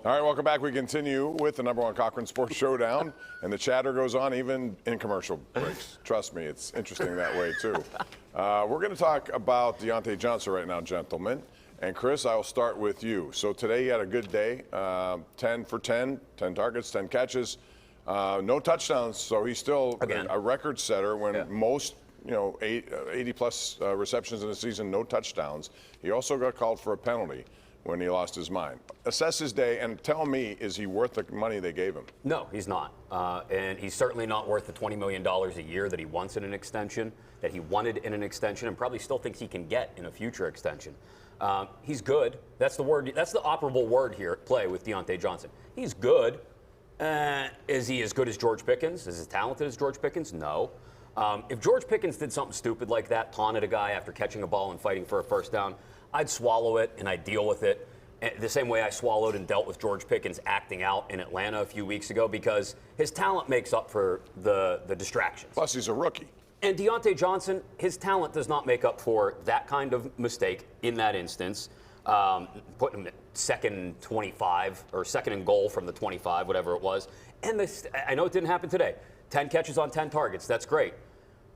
All right, welcome back. We continue with the #1 Cochran Sports Showdown, and the chatter goes on even in commercial breaks. Trust me, it's interesting that way, too. We're going to talk about Deontay Johnson right now, gentlemen. And, Chris, I will start with you. So today he had a good day, 10 for 10, 10 targets, 10 catches, no touchdowns. So he's still a record setter when most, 80-plus receptions in a season, no touchdowns. He also got called for a penalty when he lost his mind. Assess his day and tell me, is he worth the money they gave him? No, he's not. And he's certainly not worth the $20 million a year that he wants in an extension, that he wanted in an extension, and probably still thinks he can get in a future extension. He's good. That's the word. That's the operable word here at play with Deontay Johnson. He's good. Is he as good as George Pickens? Is he as talented as George Pickens? No. If George Pickens did something stupid like that, taunted a guy after catching a ball and fighting for a first down, I'd swallow it and I'd deal with it the same way I swallowed and dealt with George Pickens acting out in Atlanta a few weeks ago, because his talent makes up for the distractions. Plus, he's a rookie. And Deontay Johnson, his talent does not make up for that kind of mistake in that instance. Putting him at second 25 or second and goal from the 25, whatever it was. And I know it didn't happen today. 10 catches on 10 targets, that's great.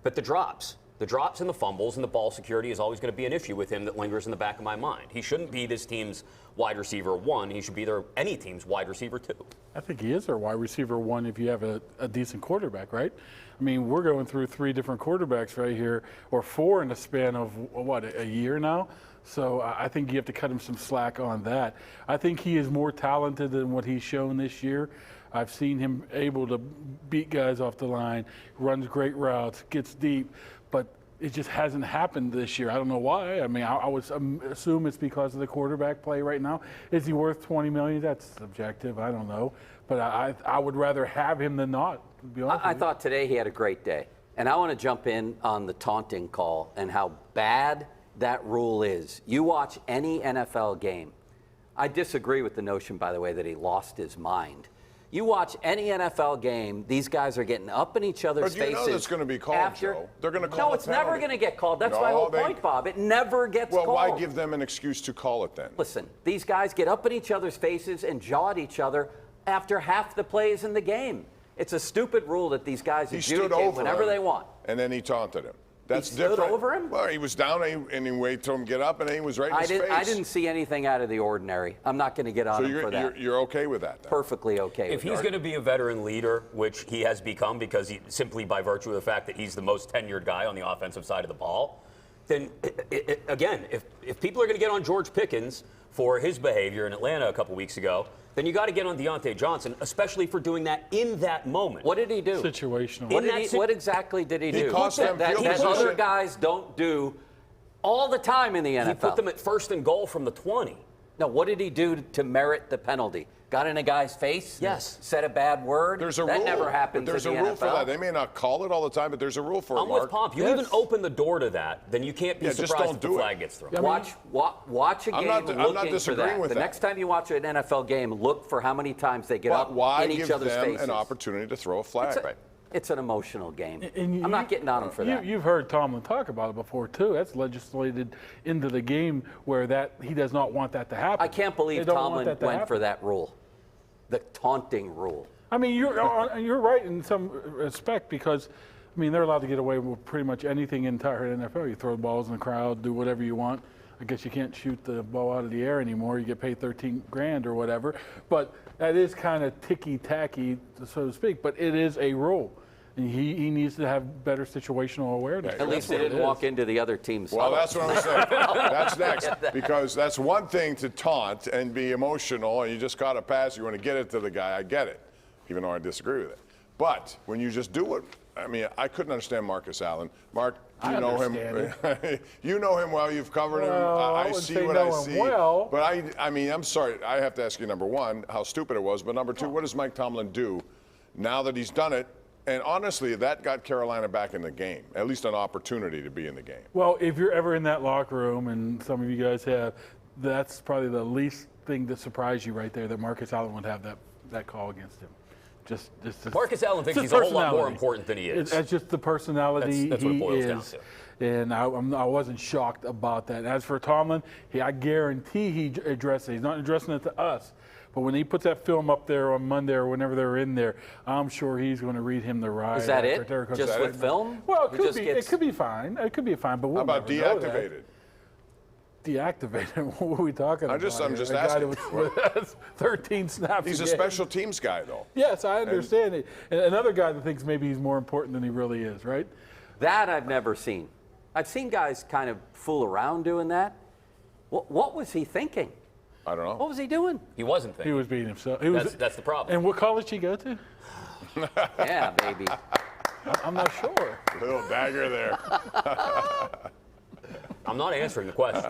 But the drops and the fumbles and the ball security is always going to be an issue with him that lingers in the back of my mind. He shouldn't be this team's wide receiver 1. He should be any team's wide receiver 2. I think he is their wide receiver 1 if you have a decent quarterback, right? I mean, we're going through 3 different quarterbacks right here, or 4 in the span of, a year now? So I think you have to cut him some slack on that. I think he is more talented than what he's shown this year. I've seen him able to beat guys off the line, runs great routes, gets deep, but it just hasn't happened this year. I don't know why. I mean, I would assume it's because of the quarterback play right now. Is he worth $20 million? That's subjective. I don't know. But I would rather have him than not, to be honest with you. I thought today he had a great day. And I want to jump in on the taunting call and how bad that rule is. You watch any NFL game. I disagree with the notion, by the way, that he lost his mind. You watch any NFL game, these guys are getting up in each other's faces. But you know that's going to be called, Joe. They're going to call it. No, it's never going to get called. That's my whole point, Bob. It never gets called. Well, why give them an excuse to call it then? Listen, these guys get up in each other's faces and jaw at each other after half the plays in the game. It's a stupid rule that these guys adjudicate whenever they want. And then he taunted him. That's he different. Stood over him? Well, he was down and he waited till him to get up, and then he was right in his face. I didn't see anything out of the ordinary. I'm not going to get on him for that. So you're okay with that then? Perfectly okay with If he's going to be a veteran leader, which he has become because simply by virtue of the fact that he's the most tenured guy on the offensive side of the ball, then, again, if people are going to get on George Pickens for his behavior in Atlanta a couple weeks ago, then you got to get on Deontay Johnson, especially for doing that in that moment. What did he do? Situational. What exactly did he do? Cost them that field position. Other guys don't do all the time in the NFL. He put them at first and goal from the 20. No, what did he do to merit the penalty? Got in a guy's face? Yes. Said a bad word? There's a that rule. never happens There's in the a rule NFL. for that. They may not call it all the time, but there's a rule for it, I'm Mark. with Pomp. You even open the door to that, then you can't be surprised if the flag gets thrown. Watch a game I'm not disagreeing with that. The next time you watch an NFL game, look for how many times they get up in each other's faces. Why give them an opportunity to throw a flag? It's an emotional game. And I'm not getting on him for that. You've heard Tomlin talk about it before, too. That's legislated into the game where he does not want that to happen. I can't believe Tomlin went for that rule, the taunting rule. I mean, you're right in some respect because, I mean, they're allowed to get away with pretty much anything in the entire NFL. You throw balls in the crowd, do whatever you want. I guess you can't shoot the ball out of the air anymore. You get paid $13,000 or whatever. But that is kind of ticky-tacky, so to speak. But it is a rule. And he needs to have better situational awareness. At least he didn't walk into the other team's Well, that's what I'm saying. That's next. Because that's one thing to taunt and be emotional, and you just caught a pass, you want to get it to the guy. I get it, even though I disagree with it. But when you just do it, I mean, I couldn't understand Marcus Allen. Mark, you know him. You know him well. You've covered him. I see what I see. Well. But I mean, I'm sorry. I have to ask you, number one, how stupid it was. But number two, what does Mike Tomlin do now that he's done it? And honestly, that got Carolina back in the game, at least an opportunity to be in the game. Well, if you're ever in that locker room, and some of you guys have, that's probably the least thing to surprise you right there, that Marcus Allen would have that call against him. Just Marcus Allen thinks he's a whole lot more important than he is. It's just the personality that's what it boils down to. And I wasn't shocked about that. As for Tomlin, I guarantee he addressed it. He's not addressing it to us, But when he puts that film up there on Monday or whenever they're in there, I'm sure he's going to read him the right. Is that it? Just with film? Well, it could be fine. It could be fine, but we'll How about never know that. deactivated? Deactivated? What are we talking about? I'm just A guy asking. that was 13 snaps. He's a game. special teams guy, though. Yes, I understand it. And another guy that thinks maybe he's more important than he really is, right? That I've never seen. I've seen guys kind of fool around doing that. What was he thinking? I don't know. What was he doing? He wasn't He thinking. was being himself. That's the problem. And what college did he go to? Yeah, baby. I'm not sure. Little dagger there. I'm not answering the question.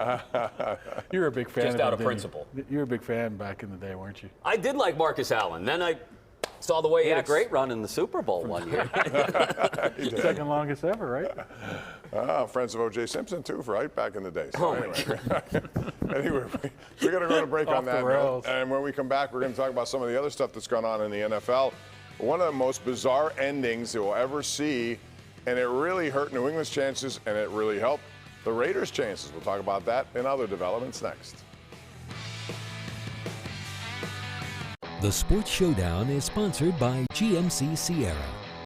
You were a big fan. Just of out him, of didn't principle. You were a big fan back in the day, weren't you? I did like Marcus Allen. Then I saw the way He had a great run in the Super Bowl one year. Second longest ever, right? Friends of O.J. Simpson, too, right back in the day. So anyway, we're going to go to break Off on the that rails. note. And when we come back, we're going to talk about some of the other stuff that's gone on in the NFL. One of the most bizarre endings you'll ever see, and it really hurt New England's chances, and it really helped the Raiders' chances. We'll talk about that and other developments next. The Sports Showdown is sponsored by GMC Sierra.